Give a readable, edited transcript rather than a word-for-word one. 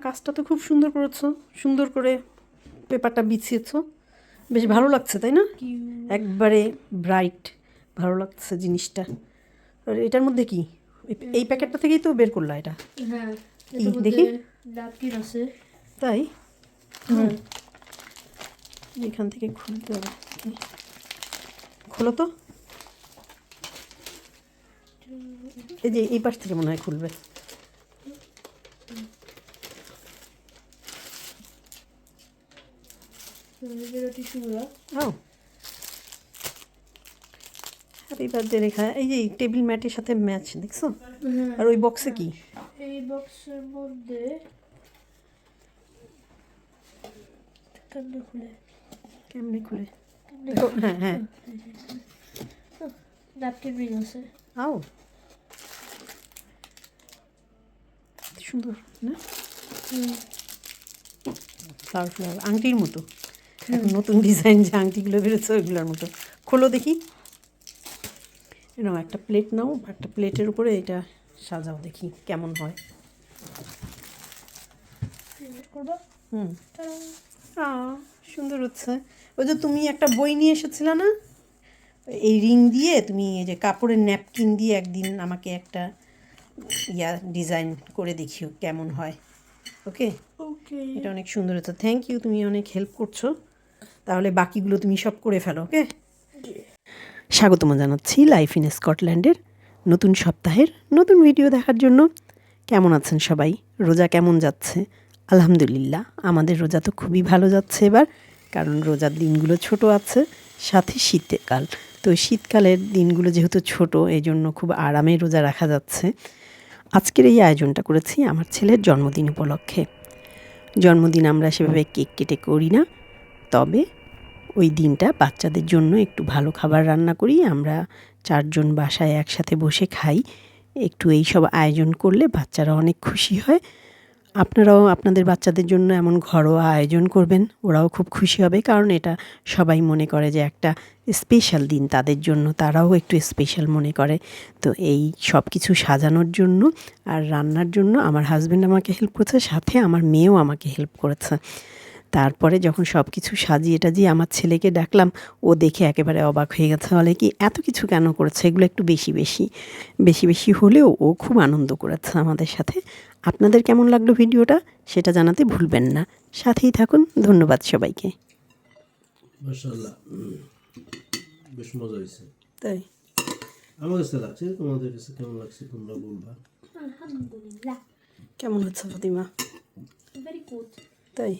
কাজটা তো খুব সুন্দর করেছো, সুন্দর করে পেপারটা বিছিয়েছো, বেশ ভালো লাগছে তাই না? একবারে ব্রাইট, ভালো লাগছে জিনিসটা। আর এটার মধ্যে কি, এই প্যাকেটটা থেকেই তো বের করলা এটা? হ্যাঁ, কি দেখি? ন্যাপকিন আছে। তাই? হ্যাঁ, এখান থেকে খুলতে হবে। খোলো তো, এই যে এই পাশ থেকে মনে হয় খুলবে। টিস্যুগুলো। ও হ্যাপি বার্থডে লেখা, এই যে টেবিল ম্যাটের সাথে ম্যাচ, দেখছো? আর ওই বক্সে কি? এই বক্সের মধ্যে কেমনে খুলে? কেমনে খুলে? হ্যাঁ হ্যাঁ, ন্যাপকিন রিং আছে। আও সুন্দর না, ফ্লাওয়ার ফ্লাওয়ার আংটির মতো। এখন নতুন ডিজাইন যে আংটিগুলো বেরোচ্ছে ওইগুলোর মতো। খোলো দেখি। নাও একটা প্লেট নাও, একটা প্লেটের উপরে এটা সাজাও, দেখি কেমন হয়। হুম, সুন্দর হচ্ছে। ওই যে তুমি একটা বই নিয়ে এসেছিলে না, এই রিং দিয়ে তুমি এই যে কাপড়ের ন্যাপকিন দিয়ে একদিন আমাকে একটা ডিজাইন করে দেখিও কেমন হয়। ওকে, ওকে, এটা অনেক সুন্দর হচ্ছে। থ্যাংক ইউ, তুমি অনেক হেল্প করছো। তাহলে বাকিগুলো তুমি সব করে ফেলো। ওকে, স্বাগতম জানাচ্ছি লাইফ ইন স্কটল্যান্ডের নতুন সপ্তাহের নতুন ভিডিও দেখার জন্য। কেমন আছেন সবাই? রোজা কেমন যাচ্ছে? আলহামদুলিল্লাহ, আমাদের রোজা তো খুবই ভালো যাচ্ছে এবার, কারণ রোজার দিনগুলো ছোট আছে, সাথে শীতকাল। তো শীতকালের দিনগুলো যেহেতু ছোট, এই জন্য খুব আরামে রোজা রাখা যাচ্ছে। আজকের এই আয়োজনটা করেছি আমার ছেলের জন্মদিন উপলক্ষে। জন্মদিন আমরা সেভাবে কেক কেটে করি না, তবে ওই দিনটা বাচ্চাদের জন্য একটু ভালো খাবার রান্না করি। আমরা 4 জন বাসায় একসাথে বসে খাই। একটু এই সব আয়োজন করলে বাচ্চারা অনেক খুশি হয়। আপনারাও আপনাদের বাচ্চাদের জন্য এমন ঘরোয়া আয়োজন করবেন, ওরাও খুব খুশি হবে। কারণ এটা সবাই মনে করে যে একটা স্পেশাল দিন তাদের জন্য, তারাও একটু স্পেশাল মনে করে। তো এই সব কিছু সাজানোর জন্য আর রান্নার জন্য আমার হাজব্যান্ড আমাকে হেল্প করেছে, সাথে আমার মেয়েও আমাকে হেল্প করেছে। তারপরে যখন সব কিছু সাজিয়ে টাজিয়ে আমার ছেলেকে ডাকলাম, ও দেখে একেবারে অবাক হয়ে গেছে। বলে কি, এত কিছু কেন করেছে? এগুলো একটু বেশি বেশি বেশি বেশি হলেও ও খুব আনন্দ করেছে আমাদের সাথে। আপনাদের কেমন লাগলো ভিডিওটা সেটা জানাতে ভুলবেন না। সাথেই থাকুন। ধন্যবাদ সবাইকে। মাশাআল্লাহ, বেশ মজা হয়েছে। তাই আমার কাছে লাগছে, তোমাদের কাছে কেমন লাগছে তোমরা বলবা। আলহামদুলিল্লাহ, কেমন হচ্ছে ফাতিমা? Very good. তাই